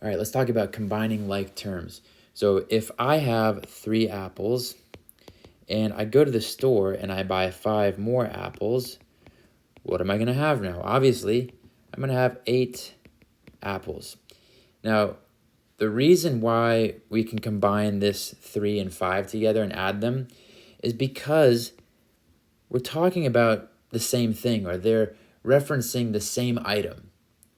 All right, let's talk about combining like terms. So if I have 3 apples and I go to the store and I buy 5 more apples, what am I going to have now? Obviously, I'm going to have 8 apples. Now, the reason why we can combine this 3 and 5 together and add them is because we're talking about the same thing, or they're referencing the same item.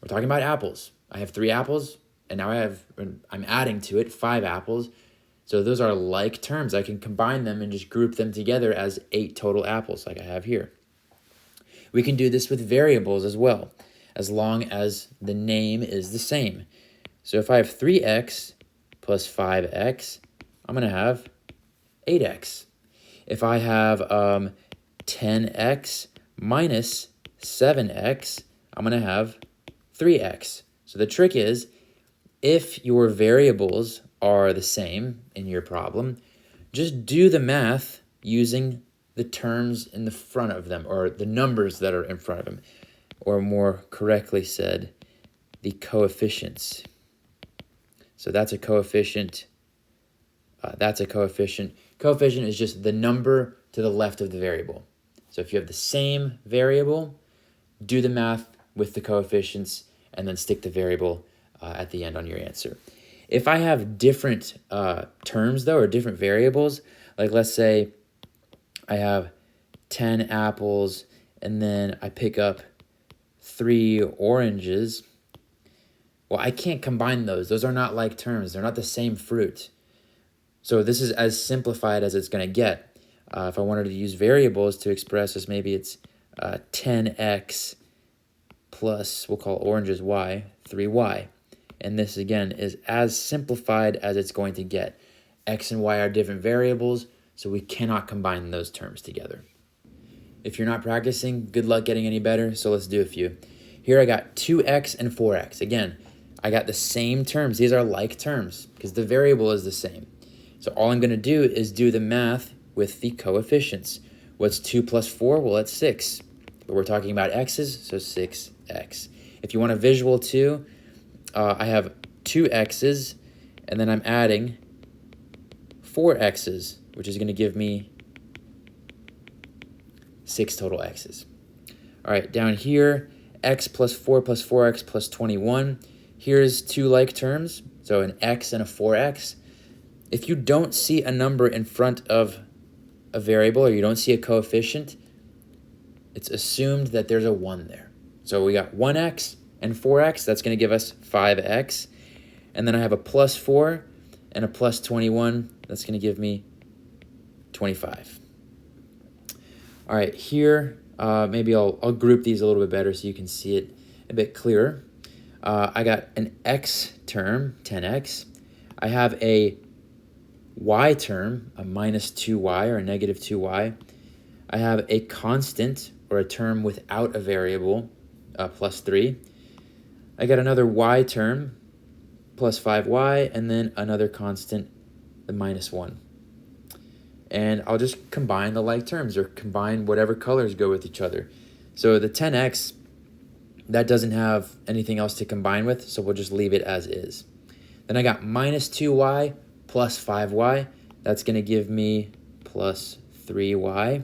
We're talking about apples. I have 3 apples, and now I'm adding to it 5 apples. So those are like terms. I can combine them and just group them together as 8 total apples like I have here. We can do this with variables as well, as long as the name is the same. So if I have 3x plus 5x, I'm going to have 8x. If I have 10x minus 7x, I'm going to have 3x. So the trick is, if your variables are the same in your problem, just do the math using the terms in the front of them, or the numbers that are in front of them, or more correctly said, the coefficients. So that's a coefficient. That's a coefficient. Coefficient is just the number to the left of the variable. So if you have the same variable, do the math with the coefficients and then stick the variable at the end on your answer. If I have different terms, though, or different variables, like let's say I have 10 apples and then I pick up 3 oranges, well, I can't combine those. Those are not like terms. They're not the same fruit. So this is as simplified as it's going to get. If I wanted to use variables to express this, maybe it's 10x plus, we'll call oranges y, 3y. And this, again, is as simplified as it's going to get. X and y are different variables, so we cannot combine those terms together. If you're not practicing, good luck getting any better, so let's do a few. Here I got 2x and 4x. Again, I got the same terms. These are like terms because the variable is the same. So all I'm going to do is do the math with the coefficients. What's 2 plus 4? Well, that's 6. But we're talking about x's, so 6x. If you want a visual too, I have 2 x's, and then I'm adding 4 x's, which is going to give me 6 total x's. All right, down here, x plus 4 plus 4x plus 21. Here's 2 like terms, so an x and a 4x. If you don't see a number in front of a variable, or you don't see a coefficient, it's assumed that there's a 1 there. So we got 1x and 4x, that's going to give us 5x. And then I have a plus 4 and a plus 21, that's going to give me 25. All right, here, maybe I'll group these a little bit better so you can see it a bit clearer. I got an x term, 10x. I have a y term, a minus 2y or a negative 2y. I have a constant, or a term without a variable, plus 3. I got another y term, plus 5y, and then another constant, the minus 1. And I'll just combine the like terms, or combine whatever colors go with each other. So the 10x, that doesn't have anything else to combine with, so we'll just leave it as is. Then I got minus 2y plus 5y. That's going to give me plus 3y.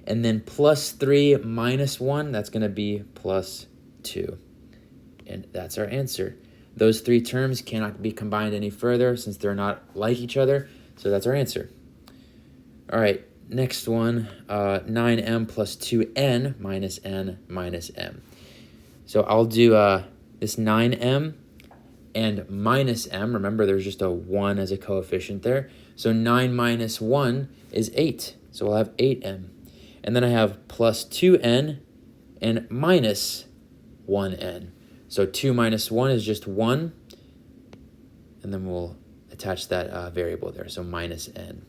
And then plus 3 minus 1, that's going to be plus 2. And that's our answer. Those 3 terms cannot be combined any further since they're not like each other, so that's our answer. All right, next one, 9m plus 2n minus n minus m. So I'll do this 9m and minus m. Remember, there's just a 1 as a coefficient there. So 9 minus 1 is 8. So we'll have 8m. And then I have plus 2n and minus 1n. So 2 minus 1 is just 1. And then we'll attach that variable there, so minus n.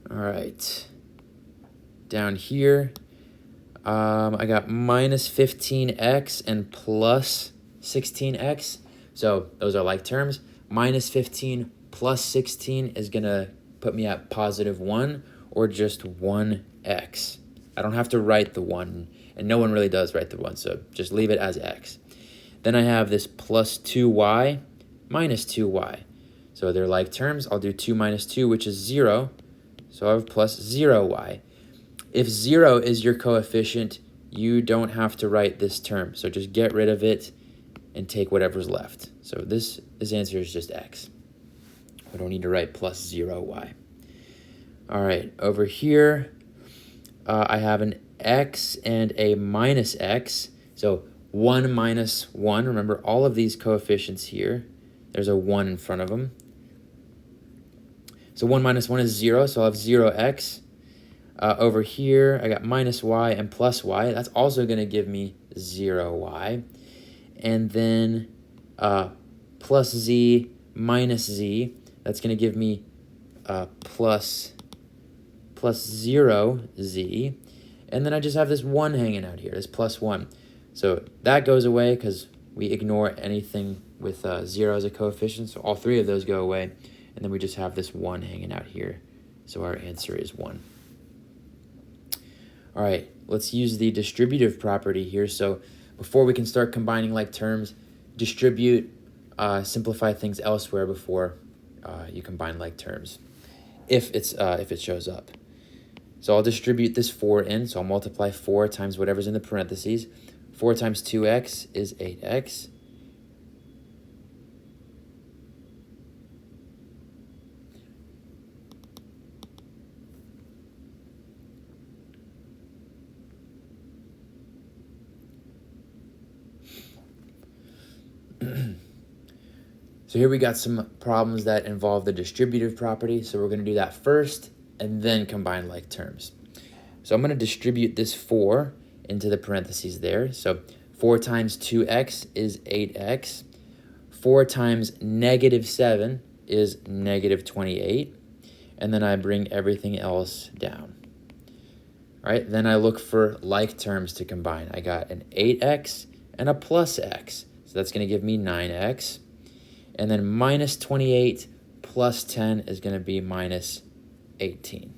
All right. Down here, I got minus 15x and plus 16x. So those are like terms. Minus 15 plus 16 is going to put me at positive 1, or just 1x. I don't have to write the 1, and no one really does write the 1, so just leave it as x. Then I have this plus 2y minus 2y. So they're like terms. I'll do 2 minus 2, which is 0. So I have plus 0y. If 0 is your coefficient, you don't have to write this term. So just get rid of it and take whatever's left. So this answer is just x. We don't need to write plus 0y. All right, over here, I have an x and a minus x. So 1 minus 1. Remember, all of these coefficients here, there's a 1 in front of them. So 1 minus 1 is 0, so I'll have 0x. Over here, I got minus y and plus y. That's also going to give me 0y. And then plus z minus z. That's going to give me plus 0z. And then I just have this 1 hanging out here, this plus 1. So that goes away because we ignore anything with 0 as a coefficient. So all three of those go away. And then we just have this 1 hanging out here. So our answer is 1. All right, let's use the distributive property here. So before we can start combining like terms, distribute, simplify things elsewhere before you combine like terms, if it shows up. So I'll distribute this 4 in, so I'll multiply 4 times whatever's in the parentheses. 4 times 2x is 8x. So here we got some problems that involve the distributive property. So we're going to do that first and then combine like terms. So I'm going to distribute this 4 into the parentheses there. So 4 times 2x is 8x. 4 times negative 7 is negative 28. And then I bring everything else down. All right, then I look for like terms to combine. I got an 8x and a plus x. So that's going to give me 9x. And then minus 28 plus 10 is going to be minus 18.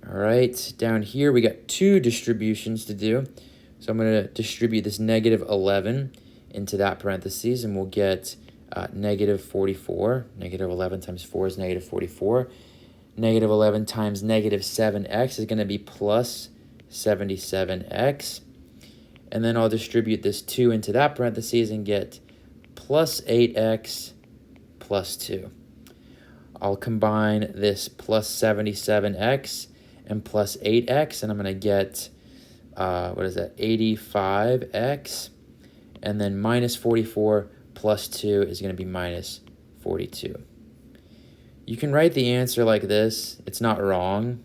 All right, down here we got 2 distributions to do. So I'm going to distribute this negative 11 into that parentheses, and we'll get negative 44. Negative 11 times 4 is negative 44. Negative 11 times negative 7x is going to be plus 77x. And then I'll distribute this 2 into that parentheses and get plus 8x plus 2. I'll combine this plus 77x and plus 8x, and I'm going to get, 85x. And then minus 44 plus 2 is going to be minus 42. You can write the answer like this. It's not wrong.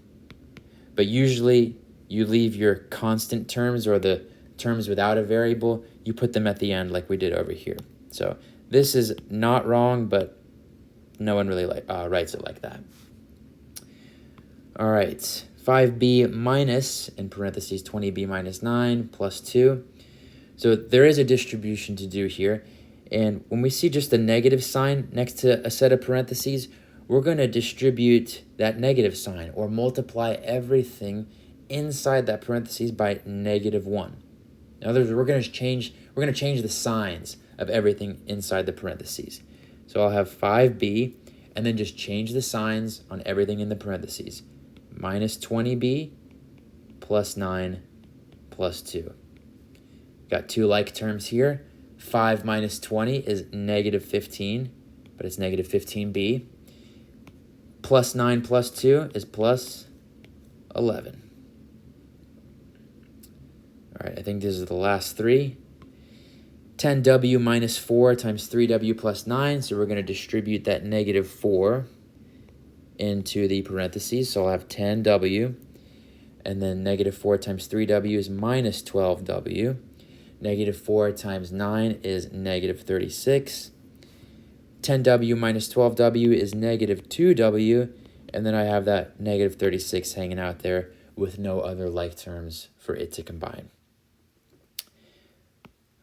But usually you leave your constant terms or the terms without a variable, you put them at the end like we did over here. So this is not wrong, but no one really writes it like that. All right, 5b minus, in parentheses, 20b minus 9 plus 2. So there is a distribution to do here. And when we see just a negative sign next to a set of parentheses, we're going to distribute that negative sign or multiply everything inside that parentheses by negative 1. In other words, we're going to change the signs of everything inside the parentheses. So I'll have 5b, and then just change the signs on everything in the parentheses. Minus 20b plus 9 plus 2. Got 2 like terms here. 5 minus 20 is negative 15, but it's negative 15b. Plus 9 plus 2 is plus 11. All right, I think these are the last 3. 10w minus 4 times 3w plus 9. So we're going to distribute that negative 4 into the parentheses. So I'll have 10w. And then negative 4 times 3w is minus 12w. Negative 4 times 9 is negative 36. 10w minus 12w is negative 2w. And then I have that negative 36 hanging out there with no other like terms for it to combine.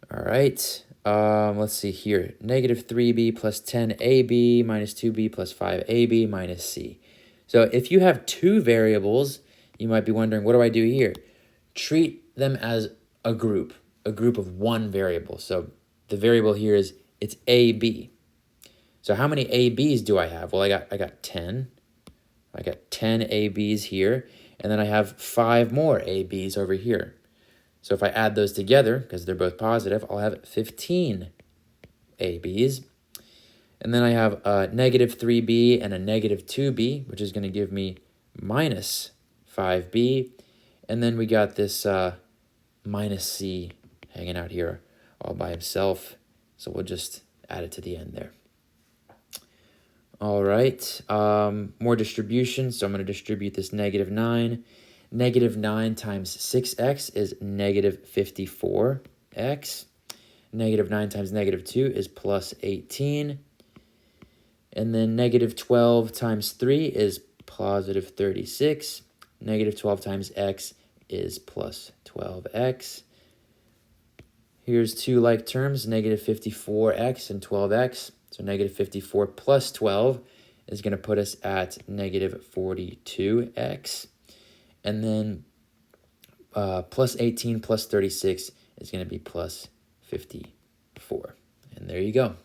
All right, let's see here. Negative 3b plus 10ab minus 2b plus 5ab minus c. So if you have 2 variables, you might be wondering, what do I do here? Treat them as a group. a group of one variable. So the variable here is it's AB. So how many ABs do I have? Well, I got 10. I got 10 ABs here, and then I have 5 more ABs over here. So if I add those together, because they're both positive, I'll have 15 ABs. And then I have a negative 3B and a negative 2B, which is going to give me minus 5B. And then we got this minus C hanging out here all by himself. So we'll just add it to the end there. All right, more distribution. So I'm going to distribute this negative 9. Negative 9 times 6x is negative 54x. Negative 9 times negative 2 is plus 18. And then negative 12 times 3 is positive 36. Negative 12 times x is plus 12x. Here's two like terms, negative 54x and 12x. So negative 54 plus 12 is going to put us at negative 42x. And then plus 18 plus 36 is going to be plus 54. And there you go.